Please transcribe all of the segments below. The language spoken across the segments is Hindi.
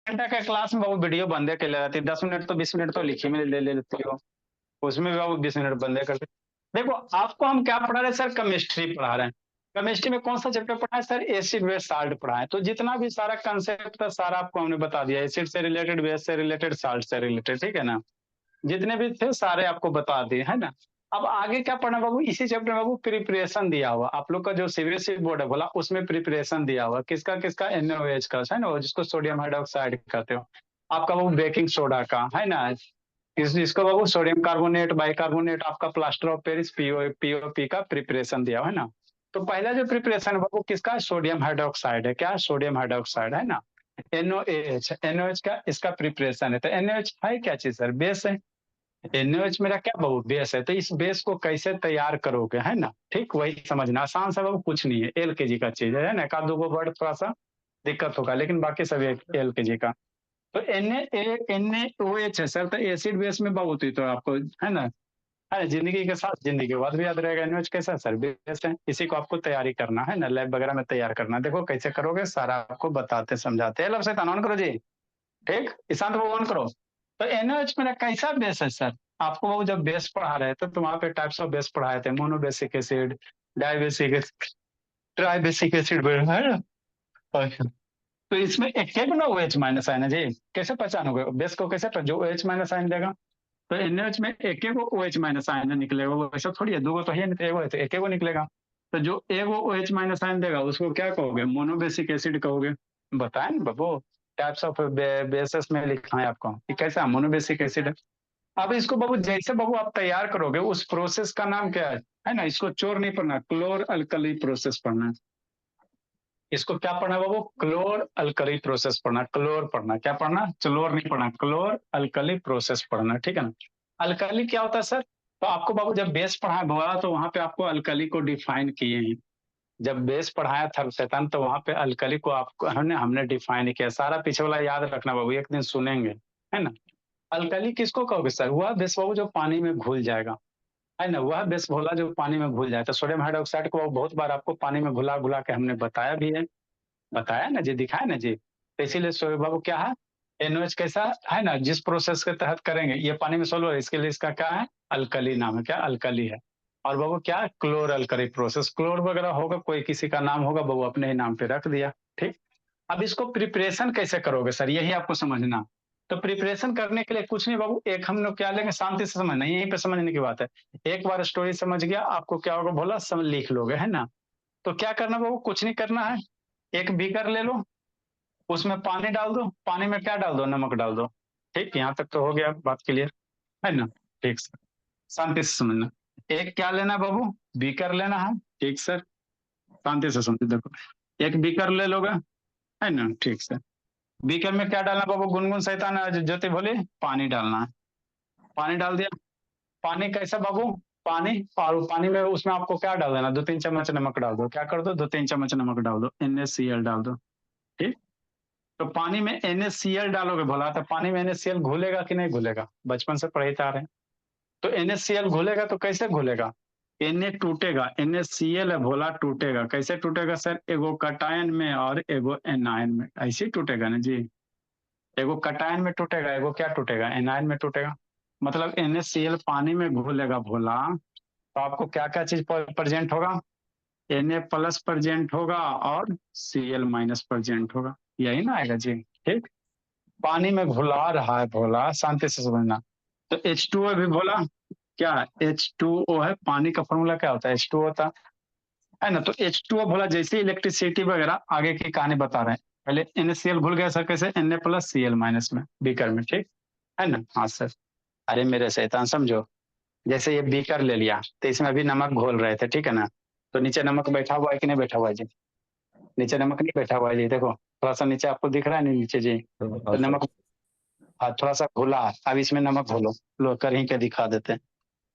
घंटा का क्लास में बाबू वीडियो बंदे के ले जाती है, 10 मिनट तो 20 मिनट तो लिखी में ले ले लेती हो, उसमें भी बाबू 20 मिनट बंदे करते। देखो आपको हम क्या पढ़ा रहे हैं सर, केमिस्ट्री पढ़ा रहे हैं। केमिस्ट्री में कौन सा चैप्टर पढ़ा है सर, एसिड बेस साल्ट पढ़ा है। तो जितना भी सारा कंसेप्ट था सारा आपको हमने बता दिया, एसिड से रिलेटेड, बेस से रिलेटेड, साल्ट से रिलेटेड, ठीक है ना। जितने भी थे सारे आपको बता दिए, है ना। अब आगे क्या पढ़ना बाबू, इसी चैप्टर में बाबू प्रिपरेशन दिया हुआ आप लोग का, जो सीबीएसई बोर्ड है बोला उसमें प्रिपरेशन दिया हुआ किसका किसका, एनओएच का, है ना, जिसको सोडियम हाइड्रोक्साइड कहते हो। आपका बाबू बेकिंग सोडा का, है ना, इसको बाबू सोडियम कार्बोनेट, बाइकार्बोनेट, आपका प्लास्टर ऑफ पेरिस, पीओपी का प्रिपरेशन दिया हुआ है ना। तो पहला जो प्रिपरेशन है बाबू किसका है, सोडियम हाइड्रोक्साइड है, क्या सोडियम हाइड्रोक्साइड, है ना। एनओएच, एनओएच का इसका प्रिपरेशन है। तो एनओएच है क्या चीज सर, बेस है। एनओएच मेरा क्या बाबू, बेस है। तो इस बेस को कैसे तैयार करोगे, है ना, ठीक, वही समझना, आसान सा बाबू, कुछ नहीं है, एलकेजी का चीज है ना। एक आध दो वर्ड थोड़ा सा दिक्कत होगा, लेकिन बाकी सब एलकेजी का। तो एनएओएच है सर, तो एसिड बेस में बाबू तो आपको, है ना, है जिंदगी के साथ, जिंदगी के बाद भी याद रहेगा। एनएच कैसा सर, बेस है, इसी को आपको तैयारी करना है ना, लैब वगैरह में तैयार करना। देखो कैसे करोगे सारा आपको बताते समझाते हैं। लब से ऑन करो जी, ठीक, ईशांत वो ऑन करो। तो एनएच मेरा कैसा बेस है सर, आपको वो जब बेस पढ़ा रहे थे तो वहां पे टाइप्स ऑफ बेस पढ़ाए थे, monobasic acid, dibasic acid, tribasic acid, है ना। अच्छा। तो इसमें एक एक ना ओ एच माइनस आयन है जी, कैसे पहचानोगे बेस को, कैसे जो ओ एच माइनस आयन देगा। तो एनएच में एक एक ओ एच माइनस आयन निकलेगा, वो ऐसा थोड़ी है, दो गो तो है नहीं, एगो है तो एक एगो निकलेगा। तो जो एगो ओ एच माइनस आयन देगा उसको क्या कहोगे, मोनोबेसिक एसिड कहोगे। बताए ना बाबू, टाइप्स ऑफ बेसिस में लिखा है आपको कि कैसा मोनोबेसिक एसिड है। अब इसको बाबू जैसे बाबू आप तैयार करोगे उस प्रोसेस का नाम क्या है ना, इसको चोर नहीं पढ़ना, क्लोर अल्कली प्रोसेस पढ़ना है। इसको क्या पढ़ना है बाबू, क्लोर अल्कली प्रोसेस पढ़ना, क्लोर पढ़ना, क्या पढ़ना, क्लोर नहीं पढ़ना, क्लोर अल्कली प्रोसेस पढ़ना, ठीक है ना। अल्कली क्या होता है सर, तो आपको बाबू जब बेस पढ़ाया बोला तो वहां पे आपको अल्कली को डिफाइन किए हैं। जब बेस पढ़ाया था शैतान तो वहां पे अल्कली को आपको हमने हमने डिफाइन किया, सारा पीछे वाला याद रखना बाबू, एक दिन सुनेंगे, है ना। अल्कली किसको कहोगे सर, वह बेस बाबू जो पानी में घुल जाएगा, है ना, वह बेस घोला जो पानी में घुल जाए। तो सोडियम हाइड्रोक्साइड को बहुत बार आपको पानी में घुला घुला के हमने बताया भी है, बताया ना जी, दिखाया ना जी। तो इसीलिए शोएब बाबू क्या है, एनओएच कैसा है ना, जिस प्रोसेस के तहत करेंगे ये पानी में सोल्व है, इसके लिए इसका क्या है, अल्कली नाम है, क्या अल्कली है। और बाबू क्या, क्लोर अल्कली प्रोसेस, क्लोर वगैरह होगा, कोई किसी का नाम होगा बाबू अपने ही नाम पे रख दिया, ठीक। अब इसको प्रिपरेशन कैसे करोगे सर, यही आपको समझना। तो प्रिपरेशन करने के लिए कुछ नहीं बाबू, एक हम लोग क्या लेंगे, शांति से समझना, यहीं पे समझने की बात है। एक बार स्टोरी समझ गया आपको क्या होगा, बोला समझ लिख लोगे, है ना। तो क्या करना बाबू, कुछ नहीं करना है, एक बीकर ले लो, उसमें पानी डाल दो, पानी में क्या डाल दो, नमक डाल दो, ठीक, यहाँ तक तो हो गया बात क्लियर, है ना। ठीक सर, शांति से समझना। एक क्या लेना है बाबू, बीकर लेना है, ठीक सर, शांति से समझो, देखो एक बीकर ले लोगे, है ना, ठीक सर। बीकर में क्या डालना बाबू, गुनगुन शैतान ज्योति बोले, पानी डालना है, पानी डाल दिया। पानी कैसा बाबू, पानी, और पानी में उसमें आपको क्या डाल देना, 2-3 चम्मच नमक डाल दो, क्या कर दो, 2-3 चम्मच नमक डाल दो, NaCl डाल दो, ठीक। तो पानी में NaCl डालोगे बोला, तो पानी में NaCl घुलेगा कि नहीं घुलेगा, बचपन से पढ़े आ रहे हैं। तो NaCl घुलेगा तो कैसे घुलेगा, Na टूटेगा, NaCl है भोला, टूटेगा, कैसे टूटेगा सर, एगो कटायन में और एगो एनायन में, ऐसे ही टूटेगा ना जी। एगो कटायन में टूटेगा, एगो क्या टूटेगा, एनायन में टूटेगा। मतलब NaCl पानी में घुलेगा भोला, तो आपको क्या क्या चीज प्रेजेंट होगा, Na+ प्रेजेंट होगा और Cl- प्रेजेंट होगा, यही ना आएगा जी, ठीक। पानी में घुला रहा है भोला, शांति से समझना। तो H2O भी भोला, क्या H2O है, पानी का फॉर्मूला क्या होता है, H2O होता है ना। तो H2O भोला जैसे इलेक्ट्रिसिटी वगैरह आगे की कहानी बता रहे हैं। पहले NaCl घुल गया सर, कैसे, Na+Cl- में, बीकर में, ठीक है ना। हाँ सर, अरे मेरे शैतान समझो, जैसे ये बीकर ले लिया तो इसमें अभी नमक घोल रहे थे, ठीक है ना। तो नीचे नमक बैठा हुआ है कि नहीं बैठा हुआ है जी, नीचे नमक नहीं बैठा हुआ है जी, देखो थोड़ा सा नीचे आपको दिख रहा है नहीं नीचे जी। तो हाँ सर। नमक, हाँ थोड़ा सा घुला, अब इसमें नमक घोलो, लो कर ही के दिखा देते हैं,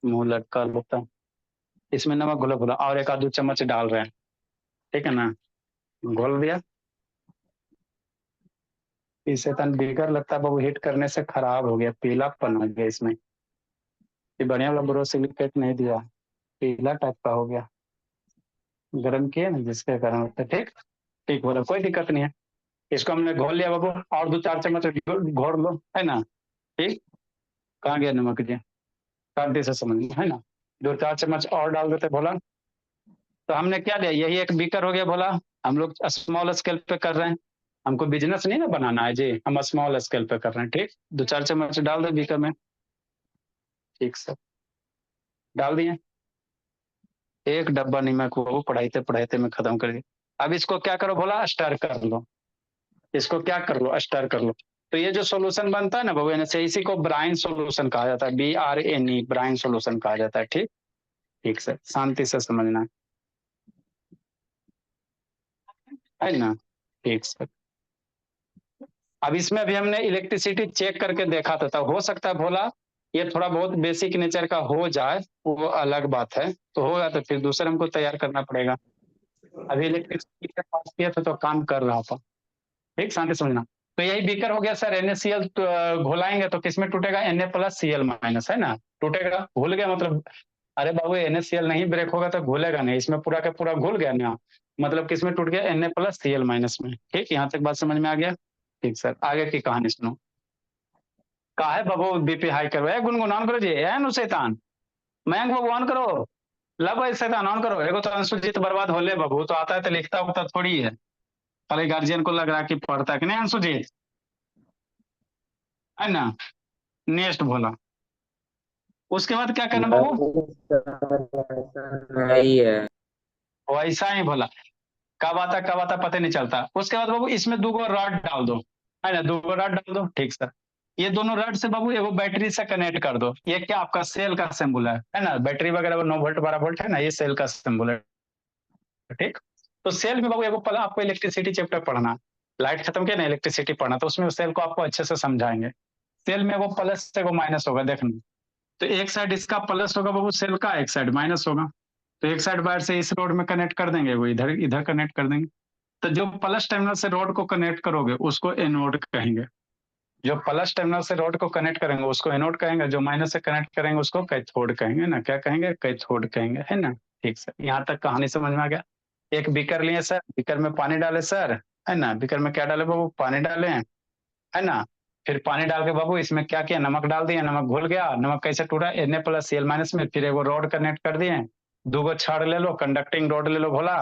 मुंह लटका लेता हूँ। इसमें नमक घोलो घोलो, और एक आध 2 चम्मच डाल रहे हैं, ठीक है ना, घोल दिया। इसे तन बीकर लगता है बाबू, हीट करने से खराब हो गया, पीलापन आ गया इसमें, ये बढ़िया वाला बोरोसिलिकेट नहीं दिया, पीला टाइप का हो गया, गर्म किए ना जिसके कारण होता है, ठीक। ठीक बोला, कोई दिक्कत नहीं है। इसको हमने घोल लिया बाबू, और 2-4 चम्मच घोल लो, है ना। ठीक, कहाँ गया नमक जी, शांति से समझ है ना। 2-4 चम्मच और डाल देते भोला। तो हमने क्या लिया, यही एक बीकर हो गया भोला। हम लोग स्मॉल स्केल पे कर रहे हैं, हमको बिजनेस नहीं ना बनाना है जी, हम स्मॉल स्केल पे कर रहे हैं। ठीक, 2-4 चम्मच डाल दो बीकर में। ठीक सर, डाल दिए। एक डब्बा नमक वो पढ़ाईते पढ़ाईते में खत्म कर दिया। अब इसको क्या करो बोला, स्टर कर लो। इसको क्या कर लो, स्टर कर लो। तो ये जो सोल्यूशन बनता है ना बाबू, से इसी को ब्राइन सोल्यूशन कहा जाता है, BRANE, ब्राइन सोल्यूशन कहा जाता है। ठीक, ठीक सर, शांति से समझना है ना। ठीक सर, अब इसमें भी हमने इलेक्ट्रिसिटी चेक करके देखा था, तो हो सकता है भोला ये थोड़ा बहुत बेसिक नेचर का हो जाए, वो अलग बात है। तो होगा तो फिर दूसरे हमको तैयार करना पड़ेगा। अभी इलेक्ट्रिसिटी के पास किया था तो काम कर रहा था। ठीक, शांति समझना। तो यही बीकर हो गया सर, NaCl घोलाएंगे तो किसमें टूटेगा, Na+Cl- है ना, टूटेगा। घुल गया मतलब, अरे बाबू NaCl नहीं ब्रेक होगा तो घुलेगा नहीं, इसमें पूरा का पूरा घुल गया ना, मतलब किसमें टूट गया, Na+Cl- में। ठीक, यहाँ तक बात समझ में आ गया। ठीक सर, आगे की कहानी सुनो। काहे बाबू BP हाई करो, गुनगुन ऑन करो जी, नु शैतान, मयंक बाबू ऑन करो, ला भाई शैतान ऑन करो। एगो तो अंशुजीत बर्बाद होले बाबू, तो आता है तो लिखता उखता थोड़ी है, खाली गार्जियन को लग रहा कि पढ़ता है कि नहीं अंशुजीत, है ना। नेक्स्ट बोला, उसके बाद क्या करना बाबू, नहीं है। वैसा ही बोला, कब आता पता नहीं चलता। उसके बाद बाबू इसमें 2 गो रॉड डाल दो, है ना, 2 गो रॉड डाल दो। ठीक सर, ये दोनों रॉड से बाबू एगो बैटरी से कनेक्ट कर दो। ये क्या आपका सेल का सिंबल है ना, बैटरी वगैरह 9 वोल्ट 12 वोल्ट है ना, ये सेल का सिंबल है। ठीक, तो सेल में बाबू एगो पल आपको इलेक्ट्रिसिटी चैप्टर पढ़ना, लाइट खत्म किया ना, इलेक्ट्रिसिटी पढ़ना, तो उसमें सेल को आपको अच्छे से समझाएंगे। सेल में वो प्लस से वो माइनस होगा, देखना। तो एक साइड इसका प्लस होगा बाबू सेल का, एक साइड माइनस होगा। तो एक साइड वायर से इस रोड में कनेक्ट कर देंगे, वो इधर इधर कनेक्ट कर देंगे। तो जो प्लस टर्मिनल से रोड को कनेक्ट करोगे उसको एनोड कहेंगे। जो प्लस टर्मिनल से रोड को कनेक्ट करेंगे उसको एनोड कहेंगे, जो माइनस से कनेक्ट करेंगे उसको कैथोड कहेंगे ना, क्या कहेंगे, कैथोड कहेंगे, है ना। ठीक सर, यहाँ तक कहानी समझ में आ गया। एक बीकर लिए सर, बीकर में पानी डाले सर, है ना, बीकर में क्या डाले बाबू, पानी डाले, है ना। फिर पानी डाल के बाबू इसमें क्या किया, नमक डाल दिया, नमक घुल गया। नमक कैसे टूटा, Na+Cl- में। फिर एगो रोड कनेक्ट कर दिए, 2 गो छड़ ले लो, कंडक्टिंग रोड ले लो भोला,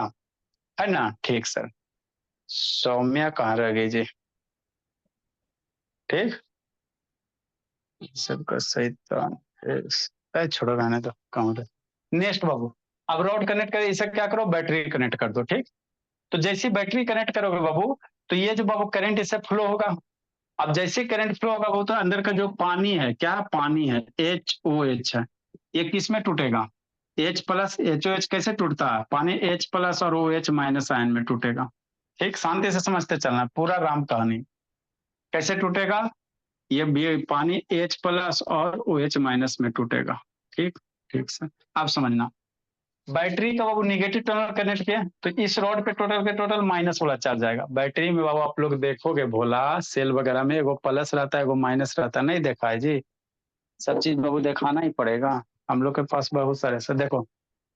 है ना। ठीक सर, सौम्या कहाँ रह गई जी। ठीक, सबका सही तो छोड़ो, रहने दो, काउंट। नेक्स्ट बाबू, अब रोड कनेक्ट कर, इसे क्या करो, बैटरी कनेक्ट कर दो। ठीक, तो जैसी बैटरी कनेक्ट करोगे बाबू, तो ये जो बाबू करंट इससे फ्लो होगा। अब जैसे करंट फ्लो होगा वो, तो अंदर का जो पानी है, क्या पानी है, HOH है, ये किस में टूटेगा, H+HOH कैसे टूटता है, पानी H+ और OH- आयन में टूटेगा। ठीक, शांति से समझते चलना, पूरा राम कहानी कैसे टूटेगा। ये पानी H+ और OH- में टूटेगा। ठीक, ठीक सर, अब समझना। बैटरी का बाबू निगेटिव टर्मिनल कनेक्ट किया, तो इस रॉड पे टोटल के टोटल माइनस वाला चार्ज आएगा। बैटरी में बाबू आप लोग देखोगे भोला, सेल वगैरह में एगो प्लस रहता है एगो माइनस रहता है, नहीं देखा है जी, सब चीज बाबू दिखाना ही पड़ेगा। हम लोग के पास बहुत सारे से देखो,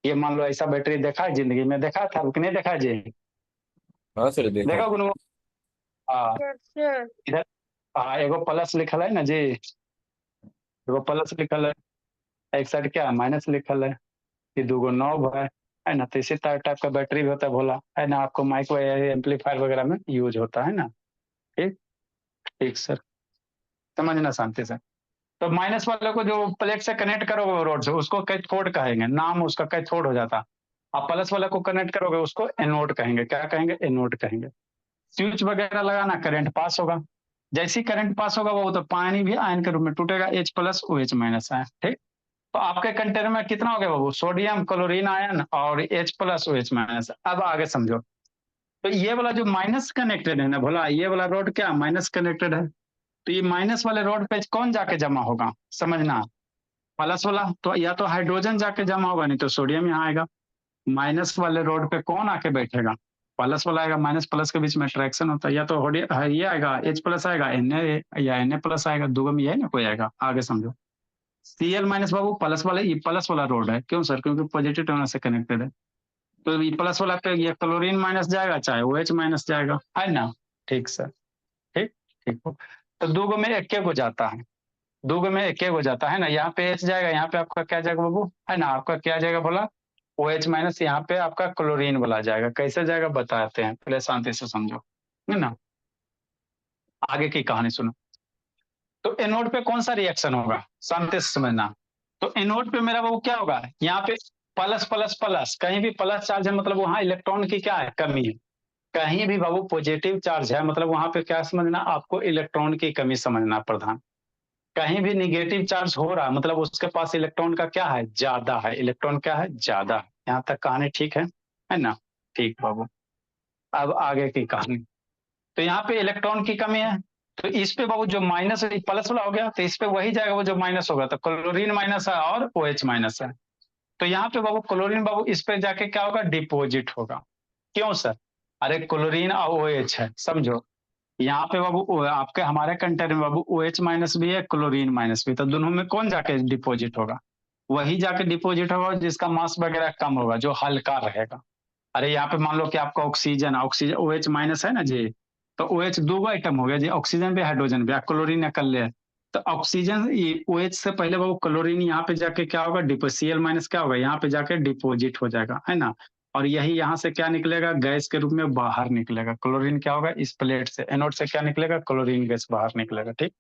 ये मान लो ऐसा बैटरी देखा है जिंदगी में, देखा था कि नहीं देखा है जी, हाँ सर देखा। देखा गुनु। हाँ, इधर, हाँ एगो प्लस लिखल है ना जी, एगो प्लस लिखल है, एक साइड क्या माइनस लिखल है, ये 2 गो नॉब है ना। तो इसी टाइप का बैटरी भी होता है भोला, है ना, आपको माइक एम्पलीफायर वगैरह में यूज होता है ना। ठीक, ठीक सर, समझना शांति से। तो माइनस वाले को जो प्लेट से कनेक्ट करोगे रोड से, उसको कैथोड कहेंगे, नाम उसका कैथोड हो जाता। आप प्लस वाले को कनेक्ट करोगे उसको एनोड कहेंगे, क्या कहेंगे, एनोड कहेंगे। स्विच वगैरह लगाना, करंट पास होगा। जैसे ही करंट पास होगा वो, तो पानी भी आयन के रूप में टूटेगा, H+OH- आयन। ठीक, तो आपके कंटेनर में कितना हो गया बाबू, सोडियम क्लोरीन आयन और H+OH-। अब आगे समझो। तो ये वाला जो माइनस कनेक्टेड है ना भोला, ये वाला रोड क्या माइनस कनेक्टेड है, तो ये माइनस वाले रोड पे कौन जाके जमा होगा, समझना। प्लस वाला तो या तो हाइड्रोजन जाके जमा होगा, नहीं तो सोडियम यहाँ आएगा। माइनस वाले रोड पे कौन आके बैठेगा, प्लस वाला आएगा। माइनस प्लस के बीच में अट्रैक्शन होता है, या तो ये आएगा H+ आएगा, या Na+ आएगा, दो में ये ना कोई आएगा। आगे समझो। Cl- बाबू प्लस वाले, ये प्लस वाला रोड है, क्यों सर, क्योंकि पॉजिटिव टर्मिनल से कनेक्टेड है। तो ये प्लस वाला पे ये क्लोरीन माइनस जाएगा, चाहे OH- जाएगा, है ना। ठीक सर, ठीक ठीक हो। तो दो गो में एक हो जाता है, दो गो में एक हो जाता है ना, यहाँ पे एच जाएगा, यहाँ पे आपका क्या जाएगा बाबू, है ना, आपका क्या जाएगा बोला, ओ एच माइनस, यहाँ पे आपका क्लोरीन वाला जाएगा। कैसे जाएगा बताते हैं, पहले शांति से समझो, है ना। आगे की कहानी सुनो। तो एनोड पे कौन सा रिएक्शन होगा, शांति से समझना। तो एनोड पे मेरा बाबू क्या होगा, यहाँ पे प्लस प्लस प्लस, कहीं भी प्लस चार्ज है मतलब वहां इलेक्ट्रॉन की क्या है, कमी है। कहीं भी बाबू पॉजिटिव चार्ज है मतलब वहां पे क्या समझना, आपको इलेक्ट्रॉन की कमी समझना प्रधान। कहीं भी निगेटिव चार्ज हो रहा मतलब उसके पास इलेक्ट्रॉन का क्या है, ज्यादा है, इलेक्ट्रॉन क्या है, ज्यादा है। यहाँ तक कहानी ठीक है ना। ठीक बाबू, अब आगे की कहानी। तो यहाँ पे इलेक्ट्रॉन की कमी है, तो इस पे बाबू जो माइनस प्लस वाला हो गया, तो इस पे वही जाएगा वो जो माइनस होगा, तो क्लोरीन माइनस है और ओ एच माइनस है। तो यहाँ पे बाबू क्लोरीन बाबू इस पे जाके क्या होगा, डिपोजिट होगा। क्यों सर, अरे क्लोरीन और ओ एच है, समझो। यहाँ पे बाबू आपके हमारे कंटेनर में बाबू ओ एच माइनस भी है, क्लोरीन माइनस भी, तो दोनों में कौन जाके डिपोजिट होगा, वही जाके डिपोजिट होगा जिसका मास वगैरह कम होगा, जो हल्का रहेगा। अरे यहाँ पे मान लो कि आपका oxygen, oxygen O H minus है ना जी, तो ओ एच दो आइटम हो गया जी, ऑक्सीजन भी हाइड्रोजन भी, क्लोरीन या कर ले। तो ऑक्सीजन ओ एच से पहले वो क्लोरीन यहाँ पे जाके क्या होगा, डिपो सीएल माइनस क्या होगा, यहाँ पे जाके डिपोजिट हो जाएगा, है ना। और यही यहाँ से क्या निकलेगा, गैस के रूप में बाहर निकलेगा। क्लोरीन क्या होगा, इस प्लेट से एनोड से क्या निकलेगा, क्लोरीन गैस बाहर निकलेगा। ठीक,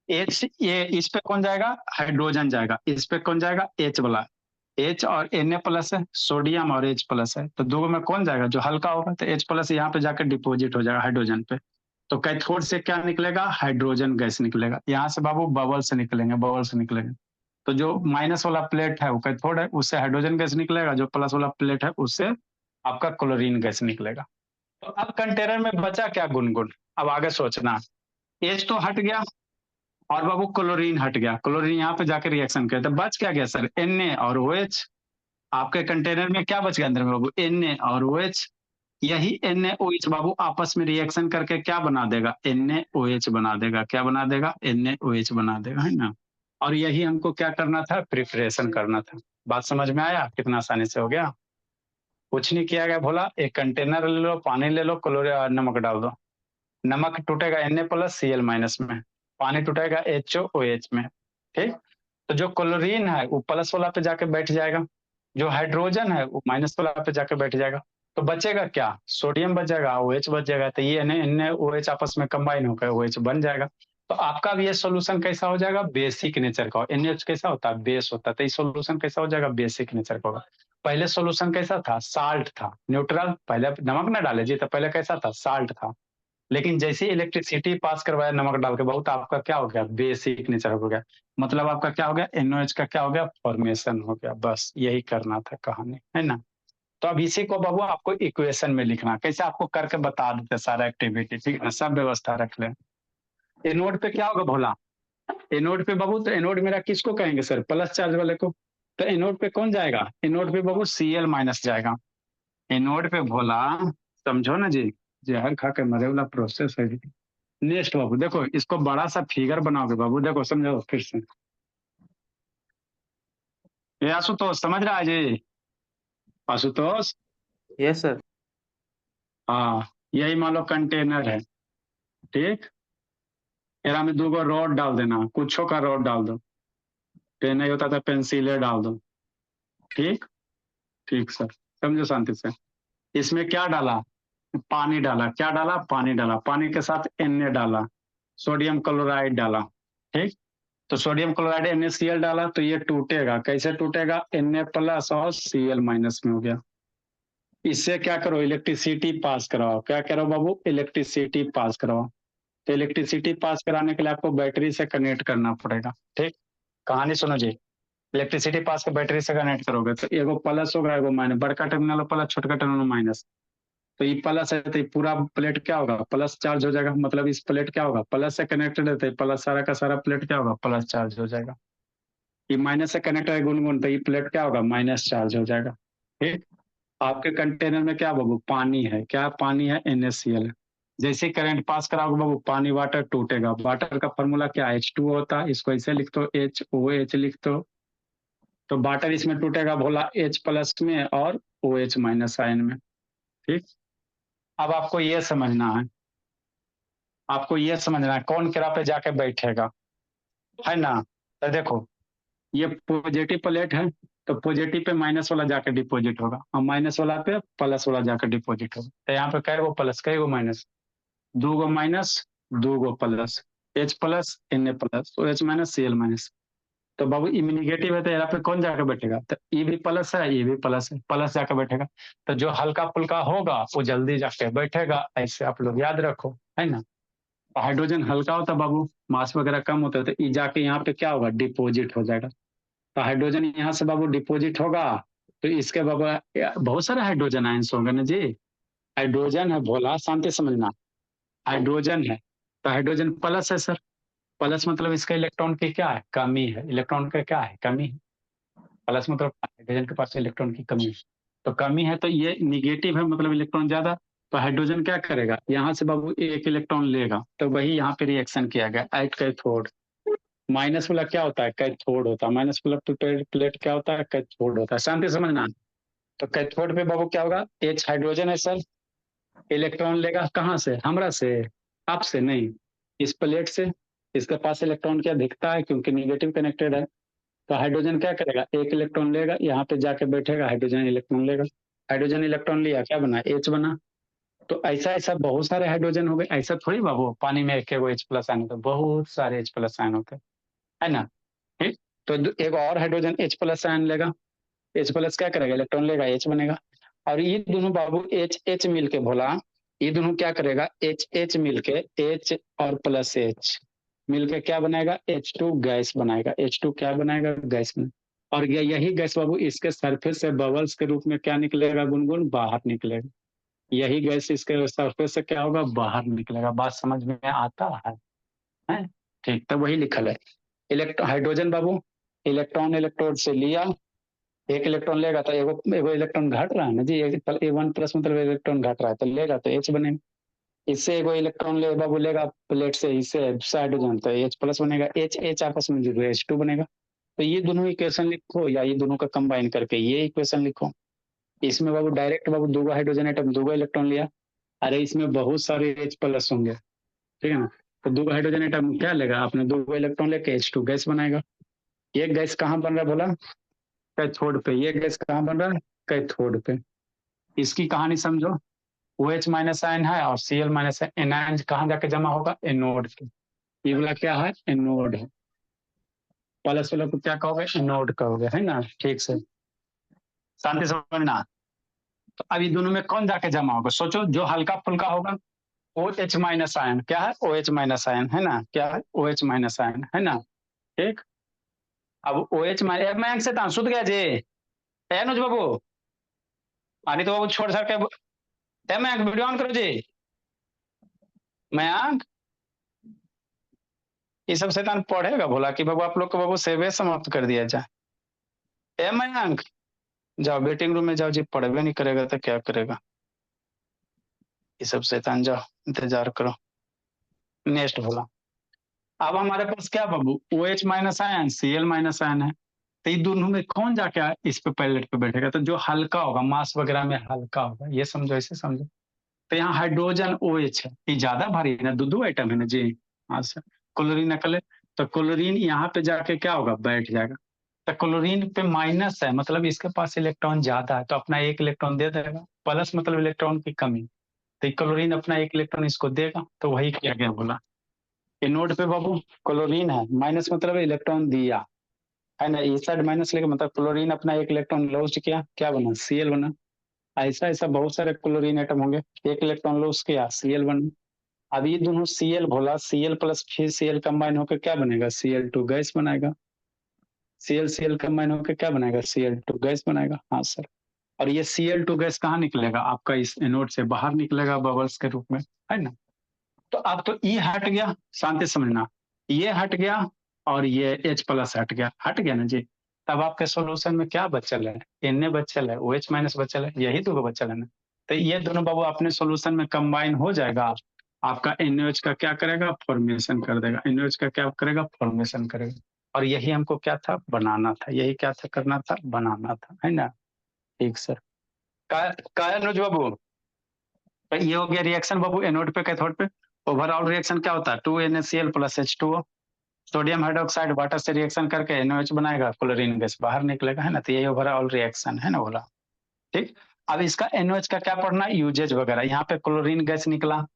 एच ये इस पे कौन जाएगा, हाइड्रोजन जाएगा, इस पे कौन जाएगा, एच वाला। एच और एन प्लस है, सोडियम और एच प्लस है, तो दो में कौन जाएगा, जो हल्का होगा, तो एच प्लस यहाँ पे जाकर डिपोजिट हो जाएगा हाइड्रोजन पे। तो कैथोड से क्या निकलेगा, हाइड्रोजन गैस निकलेगा। यहाँ से बाबू बबल्स निकलेंगे, बबल्स निकलेंगे। तो जो माइनस वाला प्लेट है वो कैथोड है, उससे हाइड्रोजन गैस निकलेगा, जो प्लस वाला प्लेट है उससे आपका क्लोरीन गैस निकलेगा। तो अब कंटेनर में बचा क्या, गुनगुन। अब आगे सोचना, एच तो हट गया और बाबू क्लोरीन हट गया, क्लोरीन यहाँ पे जाकर रिएक्शन किया, तो बच क्या गया सर, Na और OH। आपके कंटेनर में क्या बच गया अंदर में बाबू, Na और OH। यही NaOH बाबू आपस में रिएक्शन करके क्या बना देगा, NaOH बना देगा। क्या बना देगा, NaOH बना देगा, है ना। और यही हमको क्या करना था, प्रिपरेशन करना था। बात समझ में आया, कितना आसानी से हो गया। कुछ नहीं किया गया, बोला एक कंटेनर ले लो, पानी ले लो, क्लोरीन नमक डाल दो। नमक टूटेगा Na प्लस Cl माइनस में, पानी टूटेगा HOOH में। ठीक, तो जो क्लोरीन है वो प्लस वाला पे जाके बैठ जाएगा, जो हाइड्रोजन है वो माइनस वाला पे जाके बैठ जाएगा। तो बचेगा क्या, सोडियम बच जाएगा, OH बच जाएगा। तो ये NaOH आपस में कंबाइन होकर OH बन जाएगा। तो आपका भी ये सोल्यूशन कैसा हो जाएगा, बेसिक नेचर का। NaOH कैसा होता है, बेस होता है, तो ये सोल्यूशन कैसा हो जाएगा, बेसिक नेचर का होगा। पहले सोल्यूशन कैसा था, साल्ट था, न्यूट्रल। पहले नमक ना डाले जी, तो पहले कैसा था, साल्ट था। लेकिन जैसे इलेक्ट्रिसिटी पास करवाया नमक डाल के, बहुत आपका क्या हो गया, बेसिक नेचर हो गया। मतलब आपका क्या हो गया, NOH का क्या हो गया, फॉर्मेशन हो गया। बस यही करना था कहानी, है ना। तो अब इसी को बाबू आपको इक्वेशन में लिखना, कैसे आपको करके बता देते सारा एक्टिविटी, ठीक है, सब व्यवस्था रख ले। एनोड पे क्या होगा भोला, एनोड पे बाबू, तो एनोड मेरा किसको कहेंगे सर, प्लस चार्ज वाले को। तो एनोड पे कौन जाएगा, एनोड पे बाबू Cl माइनस जाएगा। एनोड पे भोला, समझो ना जी, जहर खा के मरे वाला प्रोसेस है जी। नेक्स्ट बाबू देखो, इसको बड़ा सा फिगर बनाओगे बाबू, देखो समझो फिर से। ये आशुतोष समझ रहा है जी, आशुतोष। Yes sir. हाँ, यही मान लो कंटेनर है, ठीक। एरा में दो गो रॉड डाल देना, कुछो का रॉड डाल दो, पेन नहीं होता तो पेंसिले डाल दो। ठीक, ठीक सर, समझो शांति से। इसमें क्या डाला, पानी डाला, क्या डाला, पानी डाला, पानी के साथ Na डाला, सोडियम क्लोराइड डाला। ठीक, तो सोडियम क्लोराइड NaCl डाला, तो ये टूटेगा, कैसे टूटेगा, Na प्लस और Cl माइनस में हो गया। इससे क्या करो, इलेक्ट्रिसिटी पास कराओ। क्या करो बाबू, इलेक्ट्रिसिटी पास कराओ। तो इलेक्ट्रिसिटी पास कराने के लिए आपको बैटरी से कनेक्ट करना पड़ेगा। ठीक, कहानी सुनो जी। इलेक्ट्रिसिटी पास के बैटरी से कनेक्ट करोगे तो एगो प्लस होगा, एगो माइनस, बड़का टर्मिनल प्लस, छोटका टर्मिनल माइनस। तो ये प्लस है तो ये पूरा प्लेट क्या होगा, प्लस चार्ज हो जाएगा। मतलब इस प्लेट क्या होगा, प्लस से कनेक्टेड है, तो प्लस सारा का सारा प्लेट क्या होगा, प्लस चार्ज हो जाएगा। ये माइनस से कनेक्ट है गुनगुन, तो ये प्लेट क्या होगा, माइनस चार्ज हो जाएगा। ठीक, आपके कंटेनर में क्या बाबू, पानी है, क्या पानी है, NaCl। जैसे करंट पास कराओगे बाबू, पानी वाटर टूटेगा। वाटर का फॉर्मूला क्या है, H2O होता है, इसको ऐसे लिख दो, HOH लिख दो। तो वाटर इसमें टूटेगा भोला H प्लस में और OH माइनस आयन में। ठीक, अब आपको ये समझना है, आपको ये समझना है कौन किरा पे जाके बैठेगा, है ना। तो देखो ये पॉजिटिव प्लेट है, तो पॉजिटिव पे माइनस वाला जाके डिपॉजिट होगा और माइनस वाला पे प्लस वाला जाके डिपॉजिट होगा। तो यहाँ पे कै गो प्लस कै गो माइनस, दो गो माइनस दो गो plus, H plus N A plus, तो H minus C L minus. तो बाबू ई निगेटिव है तो यहाँ पे कौन जाके बैठेगा, तो ई भी प्लस है ये भी प्लस है, प्लस जाके बैठेगा। तो जो हल्का फुल्का होगा वो जल्दी जाके बैठेगा, ऐसे आप लोग याद रखो, है ना। हाइड्रोजन हल्का होता है बाबू, मास वगैरह कम होता है, तो ई जाके यहाँ पे क्या होगा, डिपोजिट हो जाएगा। तो हाइड्रोजन यहाँ से बाबू डिपोजिट होगा, तो इसके बाबू बहुत सारे हाइड्रोजन आयंस होंगे ना जी। हाइड्रोजन है भोला, शांति समझना, हाइड्रोजन है तो हाइड्रोजन प्लस है सर। प्लस मतलब इसका इलेक्ट्रॉन की क्या है, कमी है, इलेक्ट्रॉन का क्या है, कमी है। प्लस मतलब हाइड्रोजन के पास इलेक्ट्रॉन की कमी है, तो कमी है तो ये निगेटिव है, मतलब इलेक्ट्रॉन ज्यादा। तो हाइड्रोजन क्या करेगा, यहाँ से बाबू एक इलेक्ट्रॉन लेगा, तो वही यहाँ पे रिएक्शन किया गया, एट कैथोड। माइनस वाला क्या होता है, कैथोड होता है, माइनस वाला प्लेट क्या होता है, कैथोड होता है, शांति समझना। तो कैथोड पे बाबू क्या होगा, एच हाइड्रोजन है सर, इलेक्ट्रॉन लेगा कहाँ से, हमरा से, आपसे नहीं, इस प्लेट से। इसके पास इलेक्ट्रॉन क्या दिखता है, क्योंकि निगेटिव कनेक्टेड है। तो हाइड्रोजन क्या करेगा, एक इलेक्ट्रॉन लेगा, यहाँ पे जाके बैठेगा, हाइड्रोजन इलेक्ट्रॉन लेगा, हाइड्रोजन इलेक्ट्रॉन लिया, क्या बना, एच बना। तो ऐसा ऐसा बहुत सारे हाइड्रोजन हो गए, ऐसा थोड़ी बाबू पानी में एक एच प्लस आयन होता है, बहुत सारे एच प्लस आयन होते हैं, है ना। ठीक। तो एक और हाइड्रोजन एच प्लस आयन लेगा, एच प्लस क्या करेगा, इलेक्ट्रॉन लेगा, एच बनेगा। और ये दोनों बाबू एच एच मिलके भोला, ये दोनों क्या करेगा, एच एच मिलके, एच और प्लस एच मिलके क्या बनाएगा, H2 गैस बनाएगा, H2 क्या बनाएगा, गैस में। और यही गैस बाबू इसके सरफेस से बबल्स के रूप में क्या निकलेगा, गुनगुन बाहर निकलेगा। यही गैस इसके सरफेस से क्या होगा, बाहर निकलेगा। बात समझ में आता है? ठीक, तो वही लिखल है। इलेक्ट्रॉन हाइड्रोजन बाबू, इलेक्ट्रॉन इलेक्ट्रोड से लिया, एक इलेक्ट्रॉन लेगा तो एगो एगो इलेक्ट्रॉन घट रहा है ना जी, ए वन प्लस मतलब इलेक्ट्रॉन घट रहा है, तो लेगा तो एच बनेगा। इससे एगो इलेक्ट्रॉन ले बाबू लेगा प्लेट से, इससे हाइड्रोजन, तो एच प्लस बनेगा, एच एच आपस में जुड़ एच टू बनेगा। तो ये दोनों इक्वेशन लिखो, या ये दोनों का कंबाइन करके ये इक्वेशन लिखो। इसमें बाबू डायरेक्ट बाबू दो हाइड्रोजन एटम, दो इलेक्ट्रॉन लिया, अरे इसमें बहुत सारे एच प्लस होंगे, ठीक है ना। तो दो हाइड्रोजन एटम क्या लेगा, आपने दो इलेक्ट्रॉन लेके H2 गैस बनाएगा। ये गैस कहाँ बन रहा है बोला, कैथोड पे। ये गैस कहाँ बन रहा है, कैथोड पे। इसकी कहानी समझो, ओ एच माइनस आयन है और सी एल माइनस है, एनायन कहाँ जाके जमा होगा, एनोड पे। ये वाला क्या है, एनोड है। प्लस वाला को क्या कहोगे, एनोड कहोगे, है ना, ठीक से शांति से समझना। तो अभी दोनों में कौन जाके जमा होगा, सोचो, जो हल्का फुल्का होगा, ओ एच माइनस आयन, क्या है, ओ एच माइनस आयन, है ना, क्या है, ओ एच माइनस आयन, है ना। ठीक। अब ओ एच माइनस, मैं से सुध गया जी, अनुज बाबू, अरे तो बाबू छोड़ सर के, मैं वीडियो ऑन करो जी, मैं ये सब शैतान पढ़ेगा बोला कि बाबू आप लोग को बाबू सेवे समाप्त कर दिया जाए। मयंक, जाओ वेटिंग रूम में जाओ जी, पढ़वे नहीं करेगा तो क्या करेगा, ये सब शैतान, जाओ इंतजार करो। नेक्स्ट बोला, अब हमारे पास क्या बाबू, O H minus ion, C L minus ion है। तो ये दोनों में कौन जाके इस पे पैलेट पे बैठेगा, तो जो हल्का होगा, मास वगैरह में हल्का होगा, ये समझो, ऐसे समझो। तो यहाँ हाइड्रोजन ओ एच है, ये ज्यादा भारी है ना, दो आइटम है ना जी। हाँ सर, क्लोरीन नकल है, तो क्लोरीन यहाँ पे जाके क्या होगा, बैठ जाएगा। तो क्लोरीन पे माइनस है, मतलब इसके पास इलेक्ट्रॉन ज्यादा है, तो अपना एक इलेक्ट्रॉन दे देगा, प्लस मतलब इलेक्ट्रॉन की कमी। तो क्लोरीन अपना एक इलेक्ट्रॉन इसको देगा, तो वही किया गया बोला। नोड पे बाबू क्लोरीन है, माइनस मतलब इलेक्ट्रॉन दिया, है ना, इस साइड माइनस लेके मतलब क्लोरीन अपना एक इलेक्ट्रॉन लॉस्ट किया, क्या बना, सीएल बना। ऐसा ऐसा बहुत सारे क्लोरीन एटम होंगे, एक इलेक्ट्रॉन लॉस्ट किया, सीएल बना। अब ये दोनों सीएल बोला, सीएल प्लस फिर सीएल कंबाइन होकर क्या बनेगा, Cl2 गैस बनाएगा। सीएल सीएल कंबाइन होकर क्या बनाएगा, Cl2 गैस बनाएगा, हाँ सर। और ये Cl2 गैस कहाँ निकलेगा, आपका इस एनोड से बाहर निकलेगा, बबल्स के रूप में, है ना। तो अब तो ई हट गया, शांति समझना, ये हट गया और ये H प्लस हट गया ना जी। तब आपके सोल्यूशन में क्या बचल है, Na बचल है, OH माइनस बचल है, यही दो बचल है ना। तो ये दोनों बाबू अपने सोल्यूशन में कंबाइन हो जाएगा, आपका NaOH का क्या करेगा, फॉर्मेशन कर देगा, NaOH का क्या करेगा, फॉर्मेशन करेगा। और यही हमको क्या था, बनाना था, यही क्या था, करना था, बनाना था, है ना। ठीक सर, का अनुज बाबू, ये हो गया रिएक्शन बाबू, एनोड पे कैथोड पे। ओवरऑल रिएक्शन क्या होता है, 2NaCl plus H2O, sodium hydroxide water से रिएक्शन करके NaOH बनाएगा, क्लोरीन गैस बाहर निकलेगा, है ना। तो यही ओवरऑल रिएक्शन है ना बोला। ठीक, अब इसका NaOH का क्या पढ़ना, यूजेज वगैरह। यहाँ पे क्लोरीन गैस निकला,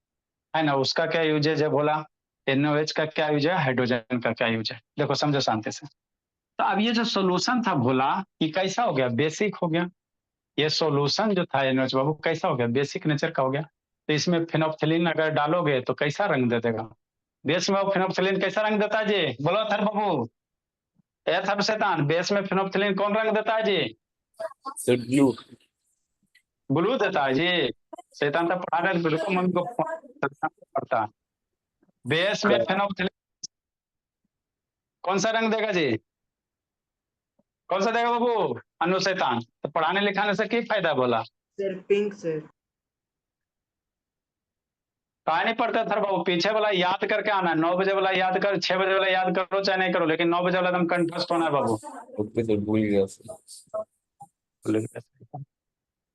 है ना, उसका क्या यूजेज है बोला। NaOH का क्या यूज है, हाइड्रोजन का क्या यूज है, देखो समझो शांति से। तो अब ये जो सोल्यूशन था भोला, ये कैसा हो गया, बेसिक हो गया। ये सोल्यूशन जो था NaOH बाबू कैसा हो गया, बेसिक नेचर का हो गया। तो इसमें फेनोप्थिलीन अगर डालोगे तो कैसा रंग दे देगा, बेस में फेनोप्थिलीन कैसा रंग देता है जी, बोलो थर बाबू। ए थर शैतान, बेस में फेनोप्थिलीन कौन रंग देता है जी, सर ब्लू। ब्लू देता है जी। शैतान तो पढ़ा रहे, बिल्कुल मम्मी को पढ़ता। बेस में फेनोप्थिलीन कौन सा रंग देगा जी, कौन सा देगा बाबू, अनु शैतान। तो पढ़ाने लिखाने से क्या फायदा बोला, सर पिंक सर। कहा नहीं पढ़ता थर बाबू, पीछे वाला याद करके आना है, 9 बजे वाला याद कर, 6 बजे वाला याद करो चाहे नहीं करो, लेकिन 9 बजे वाला एकदम कंठस्थ होना है बाबू। ओके सर, भूल गया सर।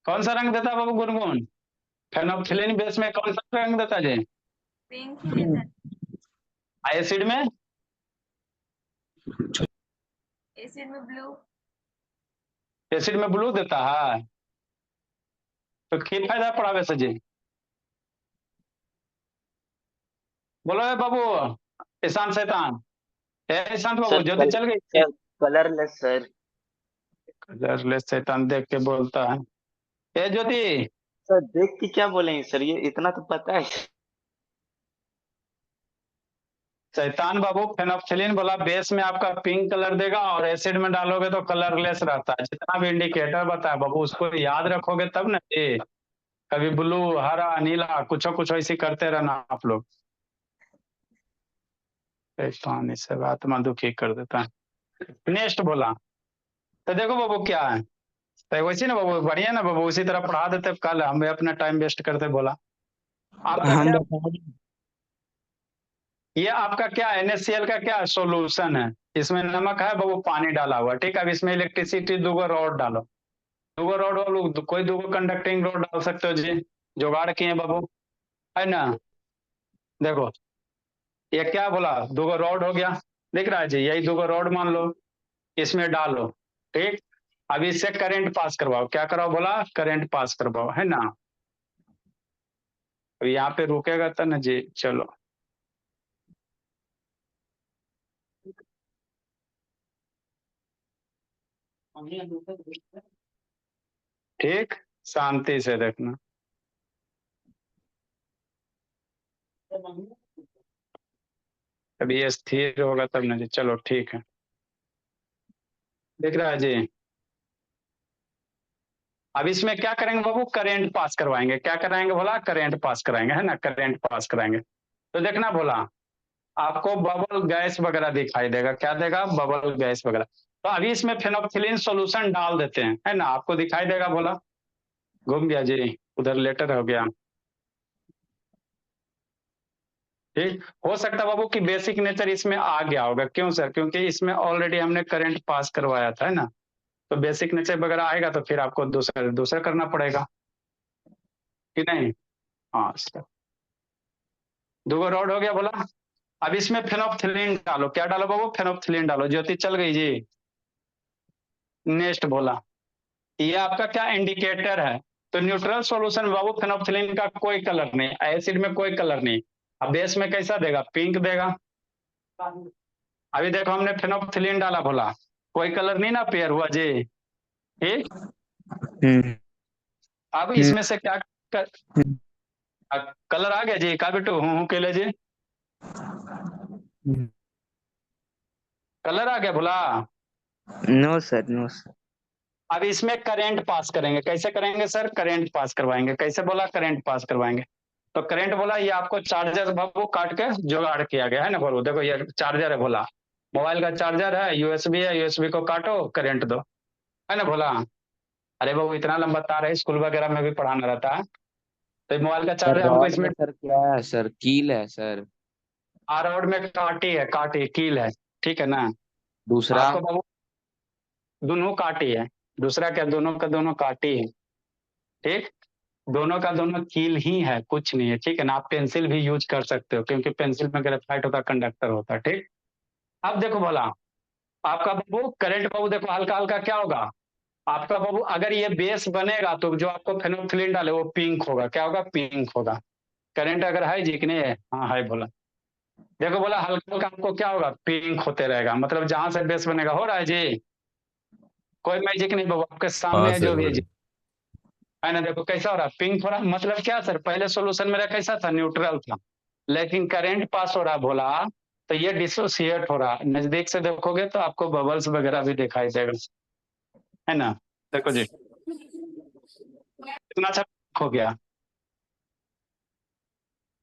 कौन सा रंग देता है बाबू गुनगुन, फेनोप्थिलीन बेस में कौन सा रंग देता है जी, पिंक ही देता है, एसिड में, एसिड में ब्लू। एसिड में ब्लू देता है। तो क्या फायदा पढ़ावे से जी, बोलो ए बाबू, ईशान शैतान, ए ईशांत बाबू, सर ज्योति चल गई। Sir colourless sir. कलरलेस शैतान देख के बोलता है, ए ज्योति। सर देख के क्या बोलेंगे सर, ये इतना तो पता है। शैतान बाबू, फेनोप्थिलीन बोला बेस में आपका पिंक कलर देगा, और एसिड में डालोगे तो कलरलेस रहता है। जितना भी इंडिकेटर बताया बाबू उसको याद रखोगे तब ना जी। कभी ब्लू, हरा, नीला, कुछ ऐसी करते रहना आप लोग। पानी से आत्मा दुखी कर देता है। नेक्स्ट बोला, तो देखो बाबू क्या है, तो वैसे ना बाबू बढ़िया ना बाबू, उसी तरह पढ़ा देते कल, हमें अपना टाइम वेस्ट करते बोला। आपका क्या, ये आपका क्या NaCl का क्या सोल्यूशन है, इसमें नमक है बाबू, पानी डाला हुआ, ठीक है। अब इसमें इलेक्ट्रिसिटी 2 रॉड डालो, 2 रॉड वालों कोई 2 कंडक्टिंग रॉड डाल सकते हो जी, जुगाड़ किए बाबू, है ना। देखो ये क्या बोला, 2 रॉड हो गया, दिख रहा है जी, यही 2 रॉड मान लो, इसमें डालो, ठीक। अब इससे करंट पास करवाओ, क्या कराओ बोला, करंट पास करवाओ, है ना। अब यहाँ पे रुकेगा तो ना जी, चलो। ठीक, शांति से देखना। अभी ये स्थिर होगा तब ना जी, चलो ठीक है, दिख रहा है जी। अब इसमें क्या करेंगे बाबू, करंट पास करवाएंगे, क्या कराएंगे बोला, करंट पास कराएंगे, है ना, करंट पास कराएंगे। तो देखना बोला, आपको बबल गैस वगैरह दिखाई देगा, क्या देगा, बबल गैस वगैरह। तो अभी इसमें फेनोप्थिलीन सॉल्यूशन डाल देते हैं, है ना, आपको दिखाई देगा बोला। घूम गया जी, उधर लेटर हो गया। ठीक, हो सकता है बाबू कि बेसिक नेचर इसमें आ गया होगा, क्यों सर, क्योंकि इसमें ऑलरेडी हमने करंट पास करवाया था, है ना। तो बेसिक नेचर वगैरह आएगा तो फिर आपको दूसरा दूसरा करना पड़ेगा कि नहीं। हाँ सर, 2 रॉड हो गया बोला। अब इसमें फेनोप्थिलीन डालो, क्या डालो बाबू, फेनोप्थिलीन डालो, ज्योति चल गई जी। नेक्स्ट बोला, ये आपका क्या इंडिकेटर है। तो न्यूट्रल सॉल्यूशन बाबू, फेनोप्थिलीन का कोई कलर नहीं, एसिड में कोई कलर नहीं। अब बेस में कैसा देगा, पिंक देगा। अभी देखो हमने फेनोप्थिलीन डाला बोला, कोई कलर नहीं ना पेयर हुआ जी, ठीक। अब इसमें से क्या कलर आ गया जी, का बिटू हूँ के ले जी, कलर आ गया बोला। No sir, no sir. अब इसमें करंट पास करेंगे, कैसे करेंगे सर, करंट पास करवाएंगे, कैसे बोला, करंट पास करवाएंगे। तो करंट बोला, ये आपको चार्जर बाबू काट के जुगाड़ किया गया है ना बोलो, देखो ये चार्जर है बोला, मोबाइल का चार्जर है, यूएसबी है, यूएसबी को काटो करंट दो, है ना बोला। अरे बाबू इतना लंबा तार है, स्कूल वगैरह में भी पढ़ाना रहता है। तो मोबाइल का सर चार्जर हमको रॉड इसमें, में सर क्या है सर, कील है सर। रोड में काटी है, काटी कील है, ठीक है ना। दूसरा। आपको बाबू दोनों काटी है, दूसरा क्या, दोनों का दोनों काटी है, ठीक। दोनों का दोनों कील ही है, कुछ नहीं है, ठीक है ना। आप पेंसिल भी यूज कर सकते हो, क्योंकि पेंसिल में ग्रेफाइट होता, कंडक्टर होता, ठीक। अब देखो बोला, आपका बाबू करंट बाबू देखो हल्का हल्का क्या होगा आपका बाबू, अगर ये बेस बनेगा तो जो आपको फेनोल्फिलीन डाले वो पिंक होगा, क्या होगा, पिंक होगा। करंट अगर है जी कि नहीं है, हाँ है बोला। देखो बोला हल्का हल्का आपको क्या होगा, पिंक होते रहेगा, मतलब जहां से बेस बनेगा, हो रहा है जी। कोई मैजिक नहीं बाबू, आपके हाँ सामने है सर जो भी हो है रहा जी। है। है ना, देखो कैसा हो रहा है, पिंक हो रहा है, मतलब क्या सर, पहले सोल्यूशन मेरा कैसा था, न्यूट्रल था, लेकिन करंट पास हो रहा बोला, तो ये डिसोसिएट हो रहा। नजदीक से देखोगे तो आपको बबल्स वगैरह भी दिखाई देगा, है ना। देखो जी कितना अच्छा हो गया,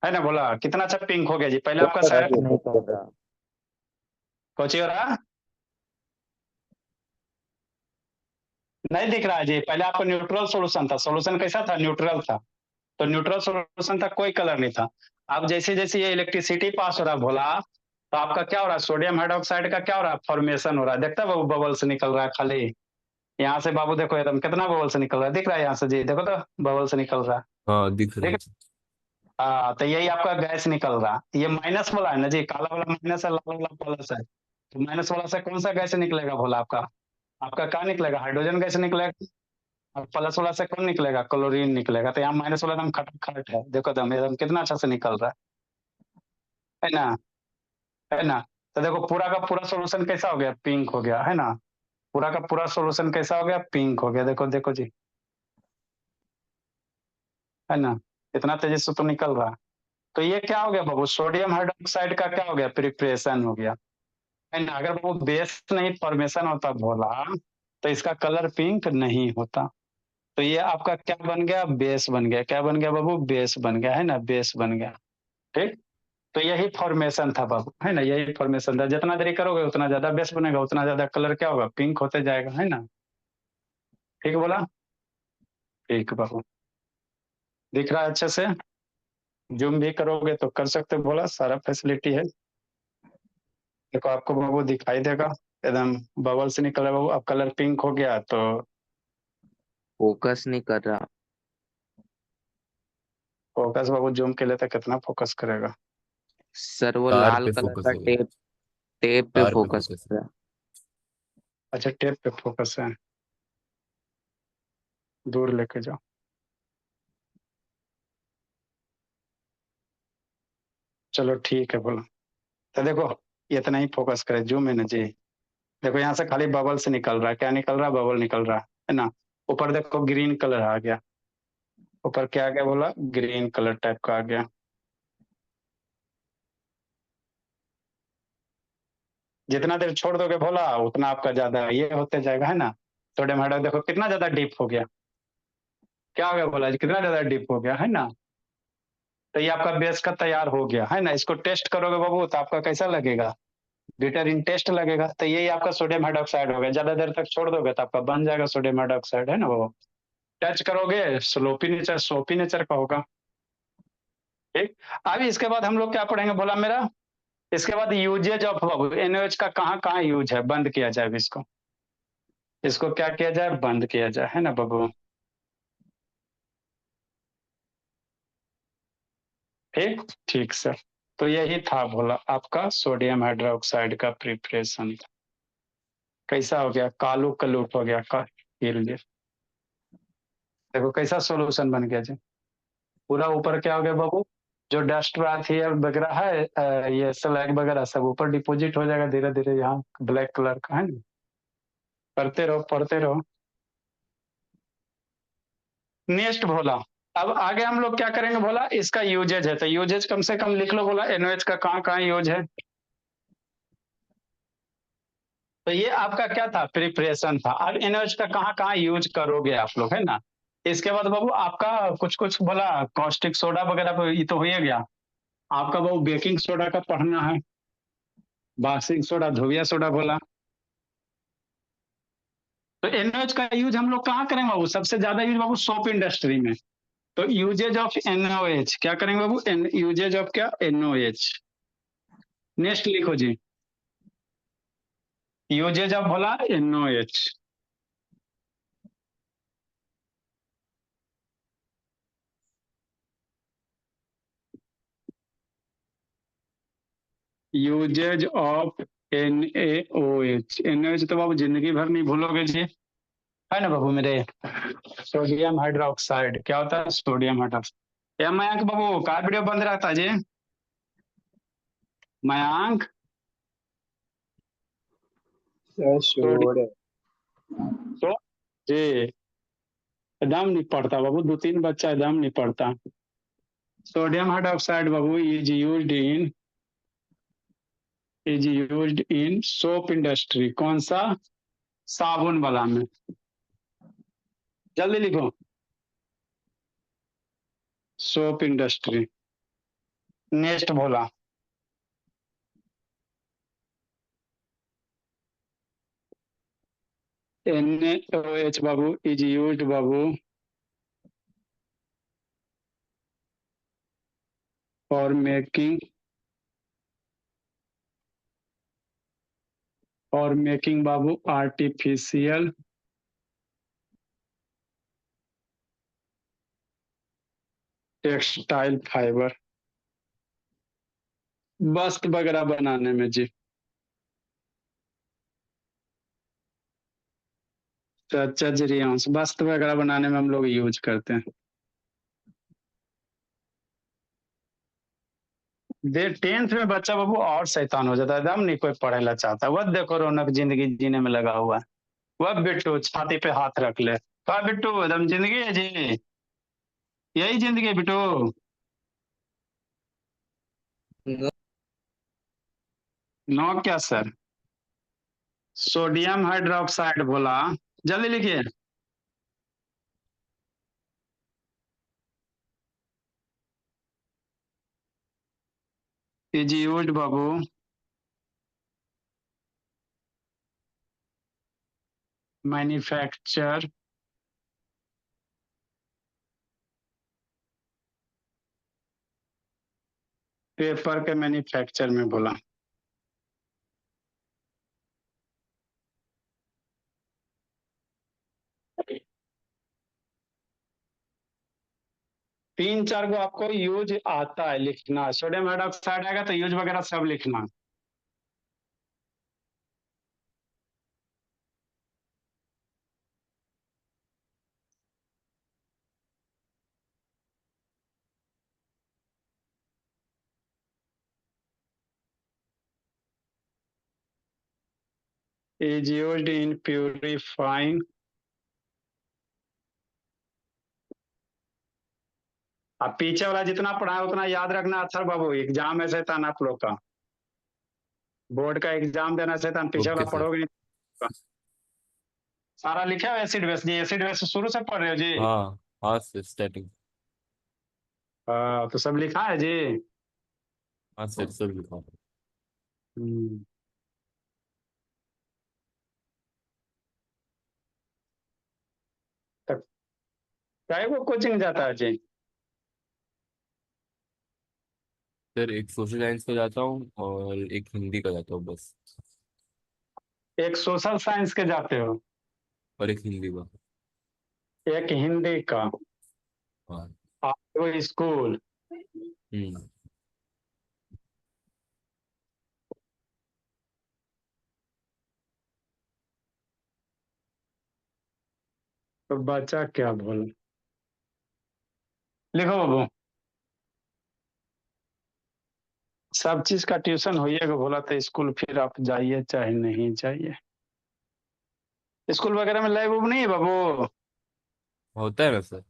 है ना, बोला कितना अच्छा पिंक हो गया जी। पहले आपका फोकस साइड नहीं कर रहा। कोची हो रहा, नहीं दिख रहा है जी। पहले आपका न्यूट्रल सॉल्यूशन था, सॉल्यूशन कैसा था, न्यूट्रल था, तो न्यूट्रल सॉल्यूशन था, कोई कलर नहीं था। अब जैसे जैसे ये इलेक्ट्रिसिटी पास हो रहा भोला, तो आपका क्या हो रहा है, सोडियम हाइड्रोक्साइड का क्या हो रहा है, फॉर्मेशन हो रहा है। देखता है बाबू बबल्स निकल रहा है खाली, यहाँ से बाबू देखो एकदम कितना बबल्स निकल रहा है, दिख रहा है यहाँ से जी, देखो तो बबल्स निकल रहा है, हाँ दिख रहा ठीक है है। सर। हाँ, तो यही आपका गैस निकल रहा है, ये माइनस वाला है ना जी, काला वाला माइनस है, लाल वाला प्लस है। तो माइनस वाला से कौन सा गैस निकलेगा भोला, आपका आपका क्या निकलेगा, हाइड्रोजन गैस निकलेगा। और प्लस वाला से कौन निकलेगा, क्लोरीन निकलेगा। तो यहाँ माइनस वाला एकदम खटाखट है, देखो दम एकदम कितना अच्छा से निकल रहा है ना, है ना। तो देखो पूरा का पूरा सोल्यूशन कैसा हो गया, पिंक हो गया, है ना। पूरा का पूरा सोल्यूशन कैसा हो गया, पिंक हो गया, देखो देखो जी, है ना। इतना तेजी से तो निकल रहा है। तो ये क्या हो गया बाबू, सोडियम हाइड्रोक्साइड का क्या हो गया, प्रिपरेशन हो गया, है ना। अगर वो बेस नहीं फॉर्मेशन होता बोला, तो इसका कलर पिंक नहीं होता। तो ये आपका क्या बन गया, बेस बन गया, क्या बन गया बाबू, बेस बन गया, है ना, बेस बन गया, ठीक। तो यही फॉर्मेशन था बाबू, है ना, यही फॉर्मेशन था। जितना देरी करोगे उतना ज्यादा बेस बनेगा, उतना ज्यादा कलर क्या होगा, पिंक होते जाएगा, है ना। ठीक बोला, ठीक बाबू, दिख रहा है अच्छे से। जूम भी करोगे तो कर सकते हो, बोला सारा फैसिलिटी है। देखो आपको बाबू दिखाई देगा एकदम, बबल से निकल रहा है बाबू, अब कलर पिंक हो गया तो। फोकस नहीं कर रहा। फोकस बाबू जूम के लिए तो कितना फोकस करेगा। सर वो तार लाल पे कलर फोकस का हो गया। टेप, टेप पे तार पे फोकस फोकस। कर रहा है। अच्छा टेप पे फोकस है, दूर लेके जाओ। चलो ठीक है बोला। तो देखो इतना ही फोकस करे, जूम है ना जी। देखो यहाँ से खाली बबल से निकल रहा है, क्या निकल रहा है, बबल निकल रहा है ना। ऊपर देखो ग्रीन कलर आ गया, ऊपर क्या आ गया बोला, ग्रीन कलर टाइप का आ गया। जितना देर छोड़ दोगे भोला, उतना आपका ज्यादा ये होते जाएगा, है ना। सोडियम हाइड्रोक्साइड देखो कितना ज्यादा डीप हो गया, क्या हो गया बोला जी, कितना ज्यादा डीप हो गया, है ना। तो ये आपका बेस का तैयार हो गया, है ना। इसको टेस्ट करोगे बाबू तो आपका कैसा लगेगा, बिटर इन टेस्ट लगेगा। तो यही आपका सोडियम हाइड्रोक्साइड हो गया, ज्यादा देर तक छोड़ दोगे तो आपका बन जाएगा सोडियम हाइड्रोक्साइड, है ना वो। टच करोगे स्लोपी नेचर, सोपी नेचर का होगा, ठीक। अभी इसके बाद हम लोग क्या पढ़ेंगे बोला मेरा, इसके बाद यूजेज ऑफ बाबू एनओएच का कहाँ कहाँ यूज है, बंद किया जाए अभी इसको, इसको क्या किया जाए, बंद किया जाए, है ना बाबू, ठीक ठीक सर। तो यही था बोला आपका सोडियम हाइड्रोक्साइड का प्रिपरेशन। कैसा हो गया, कालू कलूट हो गया का हिल गया। देखो कैसा सॉल्यूशन बन गया जी। पूरा ऊपर क्या हो गया बाबू, जो डस्ट बाथ है वगैरह है, ये स्लैग वगैरह सब ऊपर डिपोजिट हो जाएगा धीरे धीरे, यहाँ ब्लैक कलर का, है ना। करते रहो पढ़ते रहो। नेक्स्ट भोला, अब आगे हम लोग क्या करेंगे भोला, इसका यूजेज है, तो यूजेज कम से कम लिख लो बोला, एनओएच का कहाँ कहाँ यूज है। तो ये आपका क्या था, प्रिपरेशन था। अब एनओएच का कहाँ कहाँ यूज करोगे आप लोग, है ना। इसके बाद बाबू आपका कुछ कुछ बोला, कॉस्टिक सोडा वगैरह तो ये तो हो ही गया। आपका बाबू बेकिंग सोडा का पढ़ना है, बासिंग सोडा, धोबिया सोडा बोला। तो एनओएच का यूज हम लोग कहाँ करेंगे बाबू, सबसे ज्यादा यूज बाबू सोप इंडस्ट्री में। तो यूजेज ऑफ एनओएच क्या करेंगे बाबू, यूजेज ऑफ क्या, एनओएच। नेक्स्ट लिखो जी, यूजेज ऑफ बोला एनओ। 。 . 。 . 。 . 。 . 。 . 。 . 。 . 。 . 。 . 。 . 。 . 。 . 。 . 。 。 . 。 . 。 . 。 。 . 。 . 。 . 。 . 。 . 。 . 。 . 。 . 。 . 。 . 。 . 。 नेक्स्ट लिखो जी, यूजेज ऑफ NaOH। NaOH तो बाबू जिंदगी भर नहीं भूलोगे जी, है ना बाबू मेरे। सोडियम हाइड्रोक्साइड क्या होता है? Sodium hydroxide. या मयंक बाबू का वीडियो बंद रहता है जी? मयंक छोड़। तो जी एकदम नहीं पढ़ता बाबू, 2-3 बच्चा एकदम नहीं पढ़ता। Sodium hydroxide Babu is used in soap industry. कौन सा? साबुन वाला में। जल्दी लिखो। Soap industry. नेक्स्ट बोला। NaOH Babu is used Babu for making Babu artificial textile fibre, वस्त्र वगैरह बनाने में जी। अच्छा जी रियांश, वस्त्र वगैरह बनाने में हम लोग यूज करते हैं। दे 10th में बच्चा बाबू और शैतान हो जाता है, एकदम नहीं कोई पढ़ेला चाहता। वह देखो रौनक जिंदगी जीने में लगा हुआ है। वह बिट्टू छाती पे हाथ रख ले। कहा बिट्टू एकदम जिंदगी है जी, यही जिंदगी है बिट्टू। नो क्या सर? सोडियम हाइड्रोक्साइड बोला। जल्दी लिखिए। Is used Babu manufacture paper के मैन्युफैक्चर में बोला। तीन चार को आपको यूज आता है लिखना। सोडियम हाइड्रोक्साइड आएगा तो यूज वगैरह सब लिखना। is used in purifying अब पीछे वाला जितना पढ़ा है उतना याद रखना। अच्छा बाबू एग्जाम है शैतान आप लोग का, बोर्ड का एग्जाम देना शैतान, पीछे वाला ओके सर। पढ़ोगे नहीं। सारा लिखा है एसिड बेस जी, एसिड बेस शुरू से पढ़ रहे हो जी? हाँ हाँ सर, स्टार्टिंग। तो सब लिखा है जी। हाँ सर, सब लिखा। हम्म, तो काय को कोचिंग जाता है जी? सर एक सोशल साइंस का जाता हूँ और एक हिंदी का जाता हूँ बस। एक सोशल साइंस के जाते हो, और एक हिंदी का। एक हिंदी का। हाँ। आप वो स्कूल। हम्म। तो बच्चा क्या बोला? लिखो बाबू। सब चीज का ट्यूशन होइएगा बोला तो स्कूल फिर आप जाइए चाहे नहीं जाइए। स्कूल वगैरह में लैब वूब नहीं है बाबू? होता है ना सर।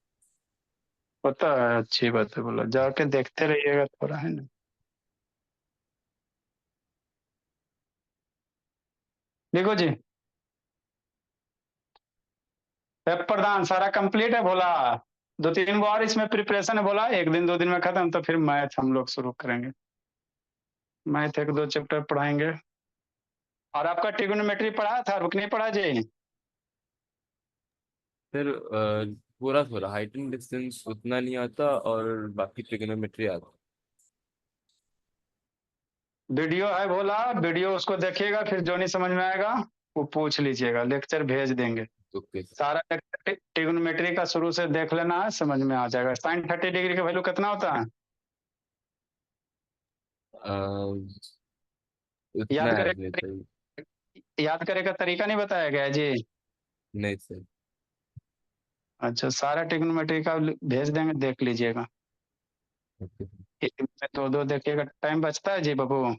पता है, अच्छी बात है, बोला जाके देखते रहिएगा थोड़ा, है ना। देखो जी वेब प्रधान सारा कंप्लीट है बोला। 2-3 बार इसमें प्रिपरेशन है बोला, 1 दिन 2 दिन में खत्म, तो फिर मैथ हम लोग शुरू करेंगे। मैथ 1-2 चैप्टर पढ़ाएंगे। और आपका ट्रिग्नोमेट्री पढ़ा था, रुक नहीं पढ़ा जी? फिर पूरा थोड़ा हाइट एंड डिस्टेंस उतना नहीं आता और बाकी ट्रिग्नोमेट्री आता। वीडियो है बोला, वीडियो उसको देखिएगा, फिर जो नहीं समझ में आएगा वो पूछ लीजिएगा, लेक्चर भेज देंगे। Okay sir. सारा ट्रिग्नोमेट्री का शुरू से देख लेना है, समझ में आ जाएगा। साइन 30 डिग्री का वैल्यू कितना होता है? उतना याद है करे नहीं सर। याद करे का तरीका नहीं बताया गया है जी। नहीं सर। अच्छा, सारा ट्रिग्नोमेट्री का भेज देंगे, देख लीजिएगा। ओके। एक में दो दो देखिएगा, टाइम बचता है जी बाबू।